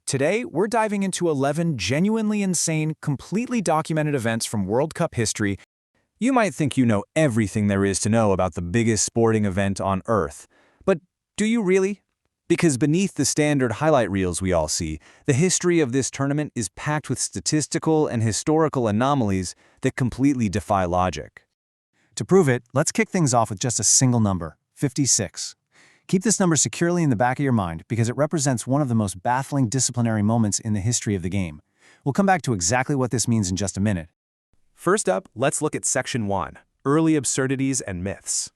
Today, we're diving into 11 genuinely insane, completely documented events from World Cup history. You might think you know everything there is to know about the biggest sporting event on Earth. But do you really? Because beneath the standard highlight reels we all see, the history of this tournament is packed with statistical and historical anomalies that completely defy logic. To prove it, let's kick things off with just a single number, 56. Keep this number securely in the back of your mind because it represents one of the most baffling disciplinary moments in the history of the game. We'll come back to exactly what this means in just a minute. First up, let's look at Section 1, Early Absurdities and Myths.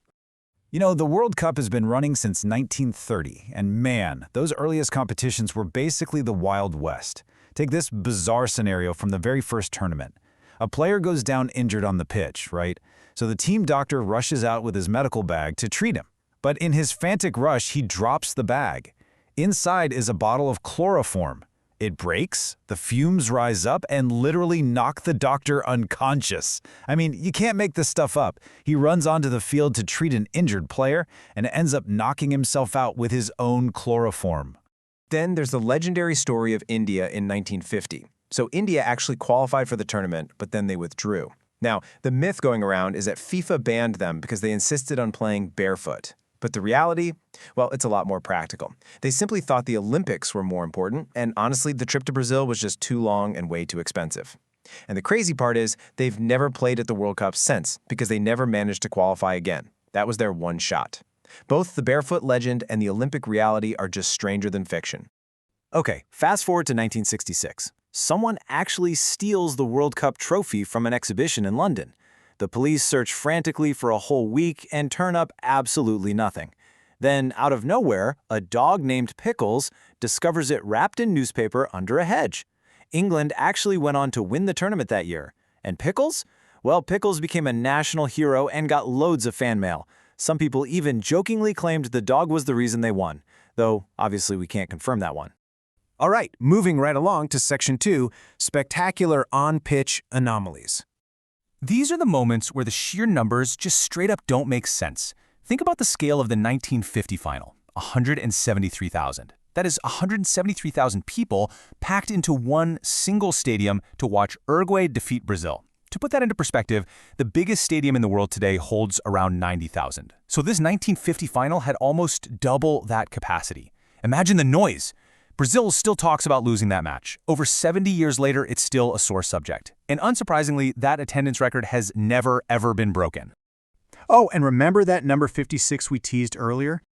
You know, the World Cup has been running since 1930, and man, those earliest competitions were basically the Wild West. Take this bizarre scenario from the very first tournament. A player goes down injured on the pitch, right? So the team doctor rushes out with his medical bag to treat him. But in his frantic rush, he drops the bag. Inside is a bottle of chloroform. It breaks, the fumes rise up, and literally knock the doctor unconscious. I mean, you can't make this stuff up. He runs onto the field to treat an injured player and ends up knocking himself out with his own chloroform. Then there's the legendary story of India in 1950. So India actually qualified for the tournament, but then they withdrew. Now, the myth going around is that FIFA banned them because they insisted on playing barefoot. But the reality, well, it's a lot more practical. They simply thought the Olympics were more important, and honestly, the trip to Brazil was just too long and way too expensive. And the crazy part is, they've never played at the World Cup since, because they never managed to qualify again. That was their one shot. Both the barefoot legend and the Olympic reality are just stranger than fiction. Okay, fast forward to 1966. Someone actually steals the World Cup trophy from an exhibition in London. The police search frantically for a whole week and turn up absolutely nothing. Then, out of nowhere, a dog named Pickles discovers it wrapped in newspaper under a hedge. England actually went on to win the tournament that year. And Pickles? Well, Pickles became a national hero and got loads of fan mail. Some people even jokingly claimed the dog was the reason they won, though obviously we can't confirm that one. All right, moving right along to Section 2, Spectacular On-Pitch Anomalies. These are the moments where the sheer numbers just straight up don't make sense. Think about the scale of the 1950 final, 173,000. That is 173,000 people packed into one single stadium to watch Uruguay defeat Brazil. To put that into perspective, the biggest stadium in the world today holds around 90,000. So this 1950 final had almost double that capacity. Imagine the noise. Brazil still talks about losing that match. Over 70 years later, it's still a sore subject. And unsurprisingly, that attendance record has never, ever been broken. Oh, and remember that number 56 we teased earlier?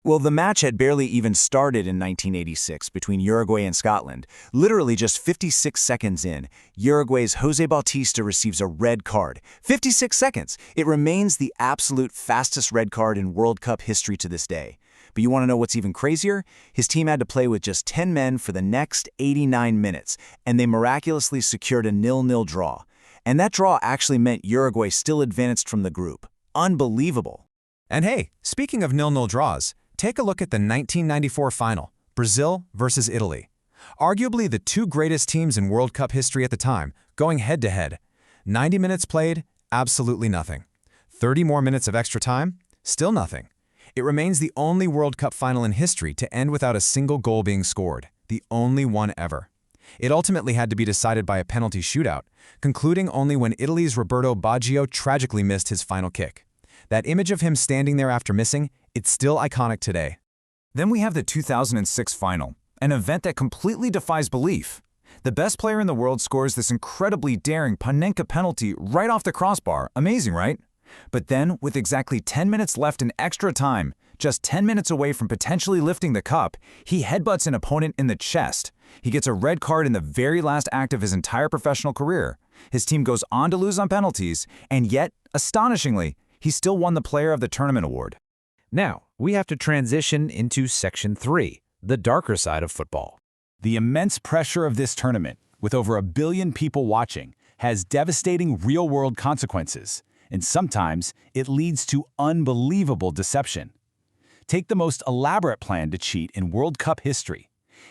Well, the match had barely even started in 1986 between Uruguay and Scotland. Literally just 56 seconds in, Uruguay's Jose Bautista receives a red card. 56 seconds! It remains the absolute fastest red card in World Cup history to this day. But you want to know what's even crazier? His team had to play with just 10 men for the next 89 minutes, and they miraculously secured a 0-0 draw. And that draw actually meant Uruguay still advanced from the group. Unbelievable. And hey, speaking of 0-0 draws, take a look at the 1994 final, Brazil versus Italy. Arguably the two greatest teams in World Cup history at the time, going head-to-head. 90 minutes played, absolutely nothing. 30 more minutes of extra time, still nothing. It remains the only World Cup final in history to end without a single goal being scored, the only one ever. It ultimately had to be decided by a penalty shootout, concluding only when Italy's Roberto Baggio tragically missed his final kick. That image of him standing there after missing, it's still iconic today. Then we have the 2006 final, an event that completely defies belief. The best player in the world scores this incredibly daring Panenka penalty right off the crossbar. Amazing, right? But then, with exactly 10 minutes left in extra time, just 10 minutes away from potentially lifting the cup, he headbutts an opponent in the chest. He gets a red card in the very last act of his entire professional career. His team goes on to lose on penalties, and yet, astonishingly, he still won the Player of the Tournament award. Now, we have to transition into Section 3, the darker side of football. The immense pressure of this tournament, with over 1 billion people watching, has devastating real-world consequences. And sometimes it leads to unbelievable deception. Take the most elaborate plan to cheat in World Cup history.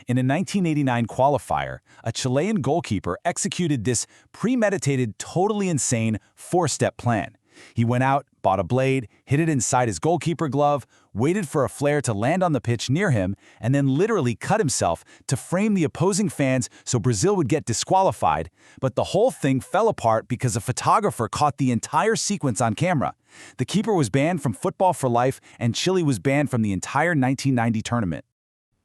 In a 1989 qualifier, a Chilean goalkeeper executed this premeditated, totally insane four-step plan. He went out, bought a blade, hid it inside his goalkeeper glove, waited for a flare to land on the pitch near him, and then literally cut himself to frame the opposing fans so Brazil would get disqualified. But the whole thing fell apart because a photographer caught the entire sequence on camera. The keeper was banned from football for life, and Chile was banned from the entire 1990 tournament.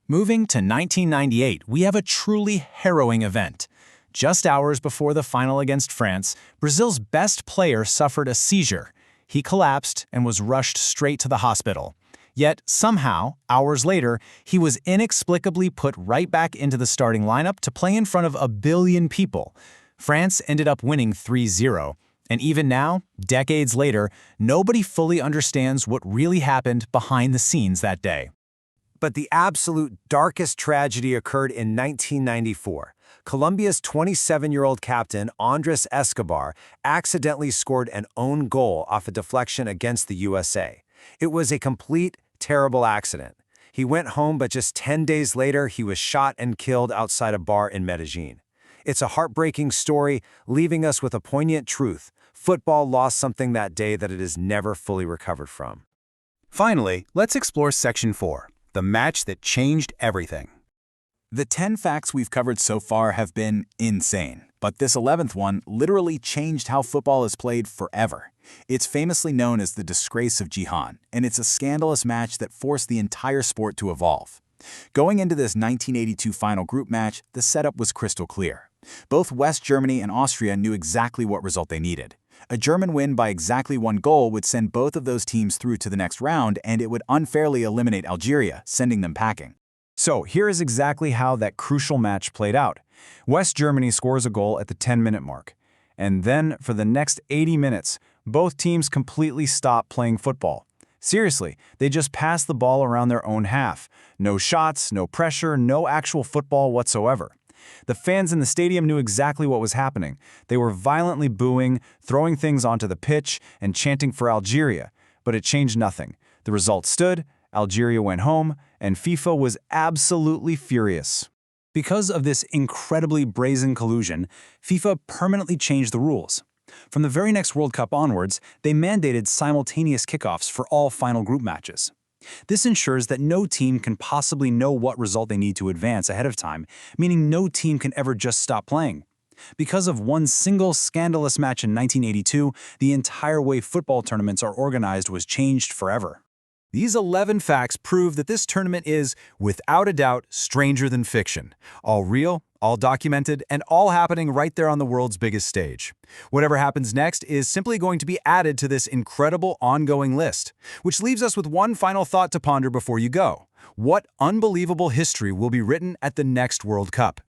Moving to 1998, we have a truly harrowing event. Just hours before the final against France, Brazil's best player suffered a seizure. He collapsed and was rushed straight to the hospital. Yet, somehow, hours later, he was inexplicably put right back into the starting lineup to play in front of 1 billion people. France ended up winning 3-0. And even now, decades later, nobody fully understands what really happened behind the scenes that day. But the absolute darkest tragedy occurred in 1994. Colombia's 27-year-old captain, Andrés Escobar, accidentally scored an own goal off a deflection against the USA. It was a complete, terrible accident. He went home, but just 10 days later, he was shot and killed outside a bar in Medellin. It's a heartbreaking story, leaving us with a poignant truth. Football lost something that day that it has never fully recovered from. Finally, let's explore Section 4, the match that changed everything. The 10 facts we've covered so far have been insane, but this 11th one literally changed how football is played forever. It's famously known as the Disgrace of Gijon, and it's a scandalous match that forced the entire sport to evolve. Going into this 1982 final group match, the setup was crystal clear. Both West Germany and Austria knew exactly what result they needed. A German win by exactly 1 goal would send both of those teams through to the next round, and it would unfairly eliminate Algeria, sending them packing. So here is exactly how that crucial match played out. West Germany scores a goal at the 10-minute mark. And then, for the next 80 minutes, both teams completely stop playing football. Seriously, they just pass the ball around their own half. No shots, no pressure, no actual football whatsoever. The fans in the stadium knew exactly what was happening. They were violently booing, throwing things onto the pitch, and chanting for Algeria. But it changed nothing. The result stood, Algeria went home, and FIFA was absolutely furious. Because of this incredibly brazen collusion, FIFA permanently changed the rules. From the very next World Cup onwards, they mandated simultaneous kickoffs for all final group matches. This ensures that no team can possibly know what result they need to advance ahead of time, meaning no team can ever just stop playing. Because of one single scandalous match in 1982, the entire way football tournaments are organized was changed forever. These 11 facts prove that this tournament is, without a doubt, stranger than fiction. All real, all documented, and all happening right there on the world's biggest stage. Whatever happens next is simply going to be added to this incredible ongoing list, which leaves us with one final thought to ponder before you go. What unbelievable history will be written at the next World Cup?